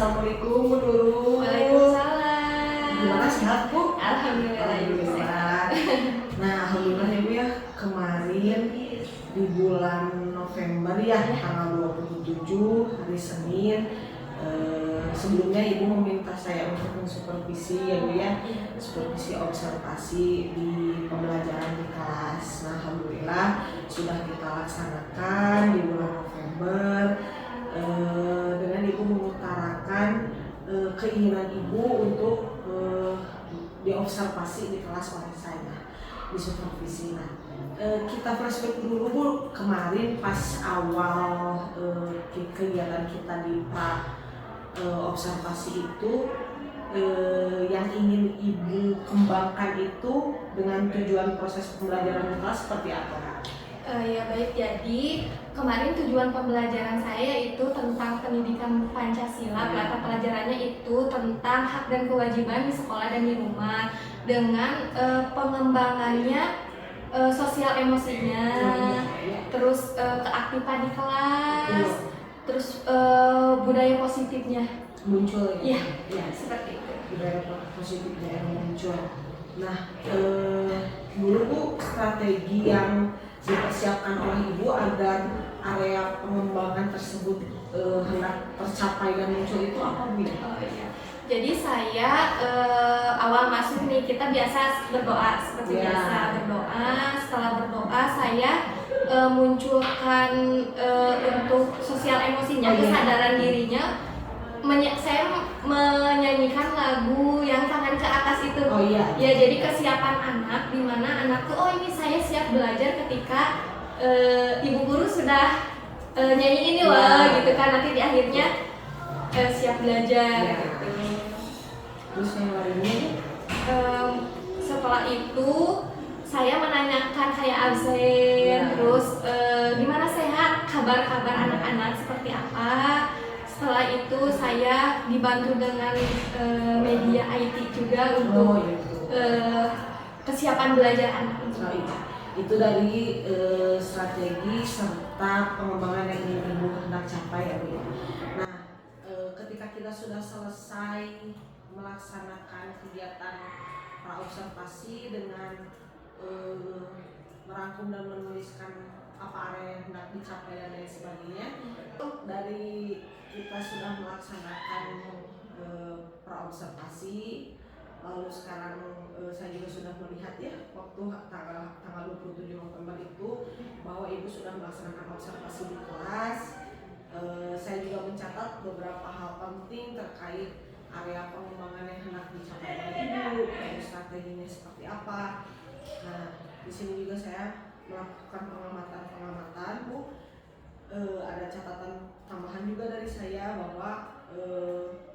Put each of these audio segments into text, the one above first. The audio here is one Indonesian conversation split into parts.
Assalamualaikum Bu Nurul. Waalaikumsalam. Gimana, sehat Bu? Alhamdulillah Ibu sehat. Nah, alhamdulillah ya Bu ya, kemarin di bulan November ya, tanggal 27 hari Senin, sebelumnya Ibu meminta saya untuk mensupervisi ya Bu ya, supervisi observasi di pembelajaran di kelas. Nah, alhamdulillah sudah kita laksanakan di bulan November. Dengan Ibu mengutarakan keinginan Ibu untuk diobservasi di kelas oleh saya, di supervisi. Nah, kita flashback dulu Bu, kemarin pas awal kegiatan kita di observasi itu, yang ingin Ibu kembangkan itu dengan tujuan proses pembelajaran di kelas seperti apa? Ya baik, jadi kemarin tujuan pembelajaran saya itu tentang pendidikan Pancasila. Mata pelajarannya itu tentang hak dan kewajiban di sekolah dan di rumah, dengan pengembangannya sosial emosinya, terus keaktifan di kelas, terus budaya positifnya Muncul ya, ya. seperti itu. Budaya positifnya yang muncul. Nah, dulu Bu, strategi yang dipersiapkan oleh Ibu agar area pengembangan tersebut hendak tercapai dan muncul itu apa Bu? Oh iya. Jadi saya awal masuk nih, kita biasa berdoa seperti biasa berdoa. Setelah berdoa saya munculkan untuk sosial emosinya, kesadaran dirinya. Saya menyanyikan lagu yang tangan ke atas itu. Ya, jadi kesiapan anak, di mana anak tuh, oh ini saya siap belajar ketika ibu guru sudah nyanyi ini loh, gitu kan, nanti di akhirnya siap belajar gitu. Terus yang lainnya? Setelah itu saya menanyakan kayak absen, terus gimana sehat, kabar-kabar anak-anak seperti apa. Setelah itu saya dibantu dengan media IT juga untuk kesiapan belajar anak. Itu dari strategi serta pengembangan yang ingin Ibu hendak capai ya Bu. Nah, ketika kita sudah selesai melaksanakan kegiatan praobservasi dengan merangkum dan menuliskan apa area yang hendak dicapai dan lain sebagainya, dari kita sudah melaksanakan praobservasi, lalu sekarang saya juga sudah melihat ya waktu tanggal 27 November itu bahwa Ibu sudah melaksanakan observasi di kelas. Saya juga mencatat beberapa hal penting terkait area pengembangan yang hendak dicapai oleh Ibu, strateginya seperti apa. Nah, di sini juga saya melakukan pengamatan Bu. Ada catatan tambahan juga dari saya bahwa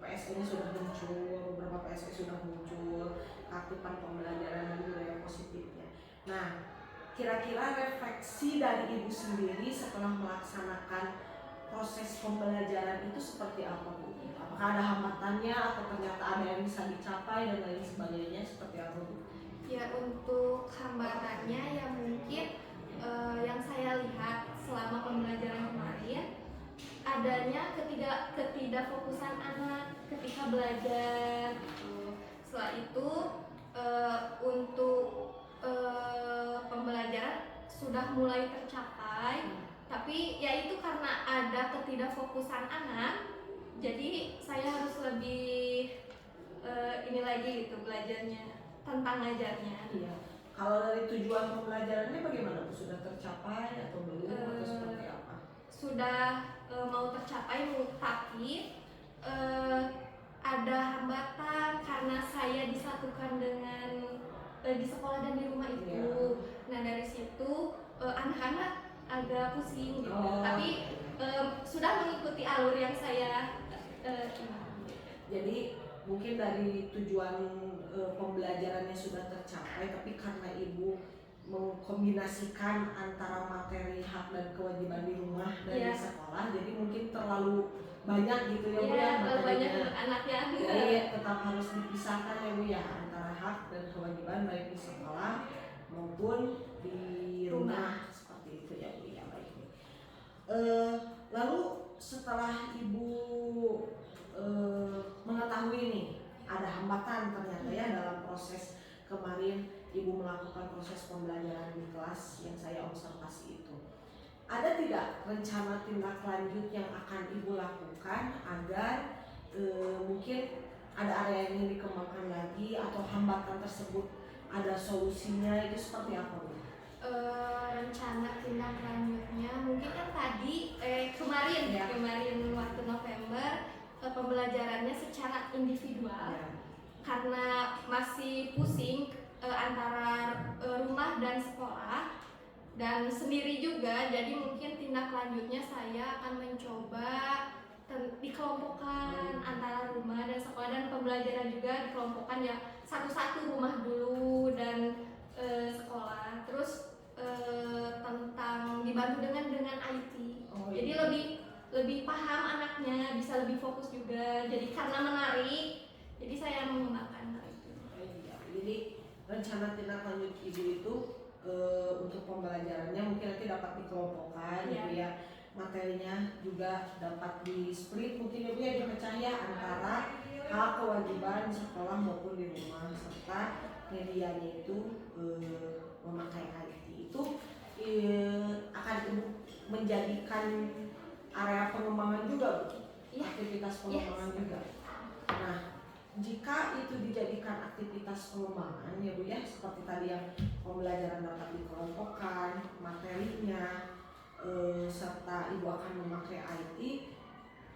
PSE-nya sudah muncul, beberapa PSE sudah muncul, keaktifan pembelajaran dan budaya positifnya. Nah, kira-kira refleksi dari Ibu sendiri setelah melaksanakan proses pembelajaran itu seperti apa Bu? Apakah ada hambatannya atau ternyata ada yang bisa dicapai dan lain sebagainya, seperti apa Bu? Ya, untuk hambatannya ya mungkin yang saya lihat selama pembelajaran kemarin, adanya ketidakfokusan anak ketika belajar. Setelah itu untuk pembelajaran sudah mulai tercapai, tapi ya itu karena ada ketidakfokusan anak, jadi saya harus lebih ini lagi gitu belajarnya, tentang ngajarnya. Iya. Kalau dari tujuan pembelajarannya bagaimana Bu? Sudah tercapai atau belum atau seperti apa? Sudah mau tercapai, tapi ada hambatan karena saya disatukan dengan di sekolah dan di rumah itu. Nah, dari situ anak-anak agak pusing gitu. Tapi sudah mengikuti alur yang saya Jadi mungkin dari tujuan pembelajarannya sudah tercapai, tapi karena Ibu mengkombinasikan antara materi hak dan kewajiban di rumah dan di sekolah, jadi mungkin terlalu banyak gitu ya Bu ya, banyak anaknya. Jadi tetap harus dipisahkan ya Bu ya, antara hak dan kewajiban baik di sekolah maupun di rumah, seperti itu ya Bu ya. Baik. Lalu setelah Ibu melakukan proses pembelajaran di kelas yang saya observasi itu. Ada tidak rencana tindak lanjut yang akan Ibu lakukan agar mungkin ada area yang ingin dikembangkan lagi atau hambatan tersebut ada solusinya, itu seperti apa Bu? Rencana tindak lanjutnya mungkin kan tadi kemarin Ya. kemarin waktu November pembelajarannya secara individual Ya. karena masih pusing antara rumah dan sekolah dan sendiri juga, jadi mungkin tindak lanjutnya saya akan mencoba dikelompokkan antara rumah dan sekolah, dan pembelajaran juga dikelompokkan ya satu-satu, rumah dulu dan sekolah, terus tentang dibantu dengan IT. Oh, Jadi iya. lebih paham anaknya, bisa lebih fokus juga. Jadi karena menarik, jadi saya mengembangkan hal itu. Iya. Jadi rencana tindak lanjut Ibu itu untuk pembelajarannya mungkin nanti dapat dikelompokkan, Iya. gitu ya. Materinya juga dapat di split mungkin ya Bu ya, dipecah ya antara hak kewajiban sekolah maupun di rumah, serta medianya itu memakai IT itu akan menjadikan area pengembangan juga Bu, Iya. aktivitas pengembangan juga. Nah, jika itu dijadikan aktivitas pengembangan ya Bu ya, seperti tadi yang pembelajaran dapat dikelompokkan, materinya, serta Ibu akan memakai IT.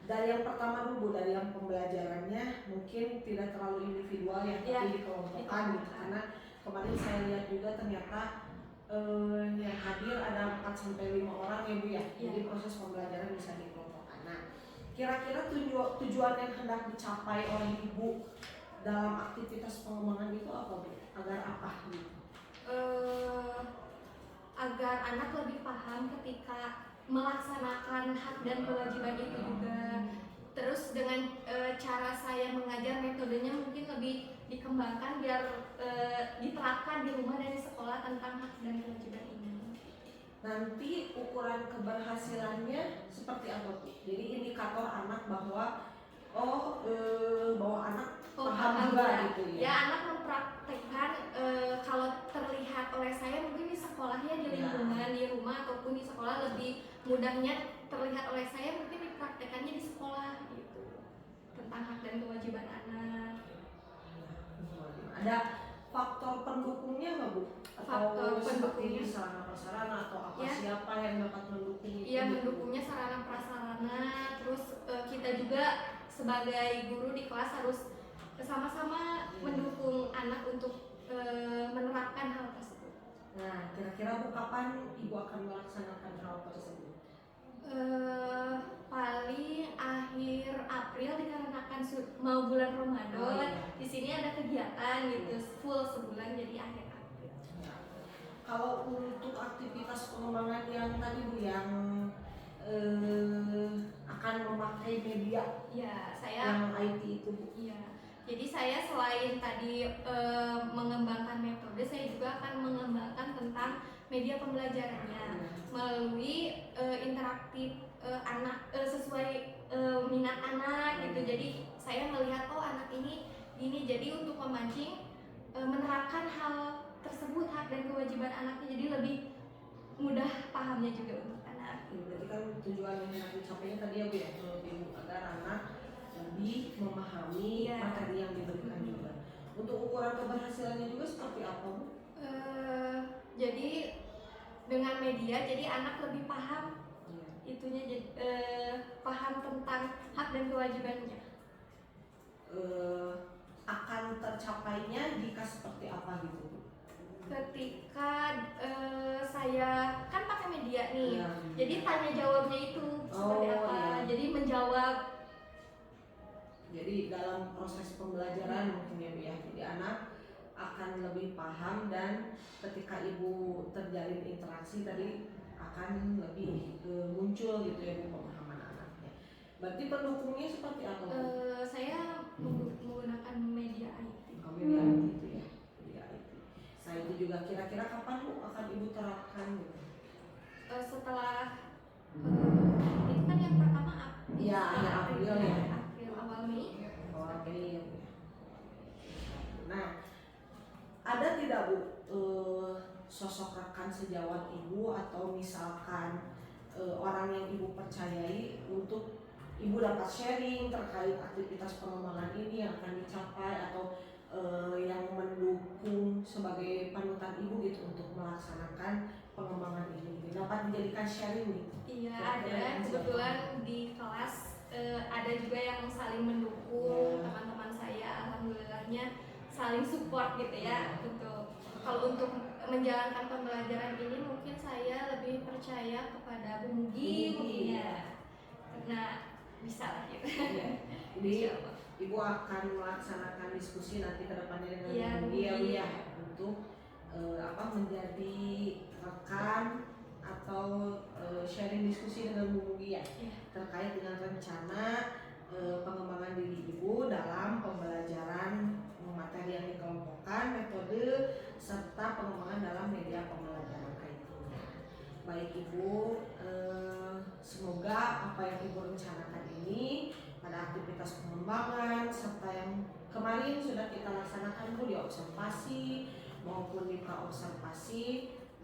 Dari yang pertama dulu Bu, dari yang pembelajarannya mungkin tidak terlalu individual ya, Iya, tapi dikelompokkan gitu. Karena kemarin saya lihat juga ternyata yang hadir ada 4-5 orang ya Bu ya. Iya. Jadi proses pembelajaran bisa dikelompokkan. Nah, kira-kira tujuan yang hendak dicapai oleh Ibu dalam aktivitas pengembangan itu apa Bu? Agar apa gitu? Agar anak lebih paham ketika melaksanakan hak dan kewajiban itu juga. Terus dengan cara saya mengajar, metodenya mungkin lebih dikembangkan biar diterapkan di rumah dan di sekolah tentang hak dan kewajiban ini. Nanti ukuran keberhasilannya seperti apa Bu? Jadi indikator anak bahwa bahwa anak paham juga gitu ya. Ya, anak mempraktekkan kalau terlihat oleh saya mungkin di sekolahnya, di lingkungan, di rumah ataupun di sekolah, lebih mudahnya terlihat oleh saya mungkin dipraktekannya di sekolah gitu, tentang hak dan kewajiban anak. Ada faktor pendukungnya nggak Bu? Faktor pendukungnya, sarana prasarana atau apa, ya. Siapa yang dapat mendukung itu? Iya, mendukungnya sarana prasarana. Terus kita juga sebagai guru di kelas harus sama-sama mendukung anak untuk menerapkan hal tersebut. Nah, kira-kira Bu kapan Ibu akan melaksanakan hal tersebut? Paling akhir April, dikarenakan mau bulan Ramadan. Oh, iya. Di sini ada kegiatan gitu full sebulan, jadi akhir April. Ya. Kalau untuk aktivitas pengembangan yang tadi Bu, yang akan memakai media Ya, saya yang IT itu Bu. iya. Jadi saya selain tadi mengembangkan metode, saya juga akan mengembangkan tentang media pembelajarannya melalui interaktif anak sesuai minat anak gitu. Jadi saya melihat anak ini gini, jadi untuk memancing menerapkan hal tersebut, hak dan kewajiban anaknya, jadi lebih mudah pahamnya juga untuk anak. Berarti kan tujuan yang hendak dicapainya tadi ya Bu ya, Ibu, agar anak lebih memahami materi yang diberikan juga. Untuk ukuran keberhasilannya juga seperti apa Bu? Jadi dengan media, jadi anak lebih paham itunya, jadi paham tentang hak dan kewajibannya. Akan tercapainya jika seperti apa gitu Bu? Ketika saya kan pakai media nih, Ya. jadi tanya jawabnya itu seperti apa, ya. jadi menjawab. Jadi dalam proses pembelajaran mungkin ya Bu ya, jadi anak akan lebih paham, dan ketika Ibu terjalin interaksi tadi akan lebih muncul gitu ya Bu, pemahaman anaknya. Berarti pendukungnya seperti apa Bu? Saya menggunakan media IT. Media IT itu ya, media IT. Saya itu juga kira-kira kapan Bu akan Ibu terapkan gitu? Setelah itu kan yang pertama Iya, akhir April ya. April, awal Mei. Awal Mei ya Bu. Nah, ada tidak Bu sosok rekan sejawat ibu atau misalkan orang yang ibu percayai untuk ibu dapat sharing terkait aktivitas pengembangan ini yang akan dicapai atau yang mendukung sebagai panutan ibu gitu untuk melaksanakan pengembangan ini dapat dijadikan sharing nih. Iya, Kira-kira ada yang kebetulan di kelas ada juga yang saling mendukung teman-teman saya, alhamdulillahnya saling support gitu ya. Kalau untuk menjalankan pembelajaran ini mungkin saya lebih percaya kepada Bu Mugi mungkin ya, karena bisa lah gitu. Iya. Jadi ibu akan melaksanakan diskusi nanti ke depannya dengan Iya, Bu Mugi ya, Bu iya. ya, untuk menjadi rekan atau sharing diskusi dengan Bu Mugi ya, terkait dengan rencana pengembangan diri ibu dalam pembelajaran materi yang dikelompokkan, metode serta pengembangan dalam media pembelajaran IT. Baik ibu, semoga apa yang ibu rencanakan ini pada aktivitas pengembangan serta yang kemarin sudah kita laksanakan bu di observasi maupun di praobservasi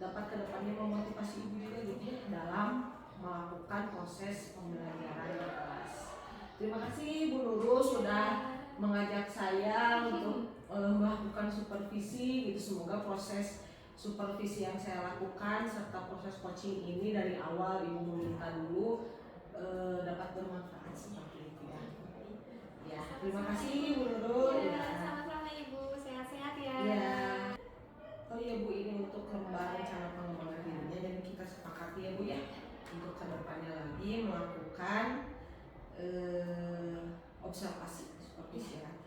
dapat kedepannya memotivasi ibu juga gitu ya dalam melakukan proses pembelajaran di kelas. Terima kasih Bu Nurul sudah mengajak saya untuk melakukan supervisi gitu. Semoga proses supervisi yang saya lakukan serta proses coaching ini dari awal ibu meminta dulu dapat bermanfaat seperti itu ya. Ya, terima kasih Bu Nurul. Ya, sama-sama Ibu, sehat-sehat ya. Ya. Oh iya Bu, ini untuk lembar rencana pengembangan dirinya dan kita sepakati ya Bu ya untuk kedepannya lagi melakukan observasi supervisi ya.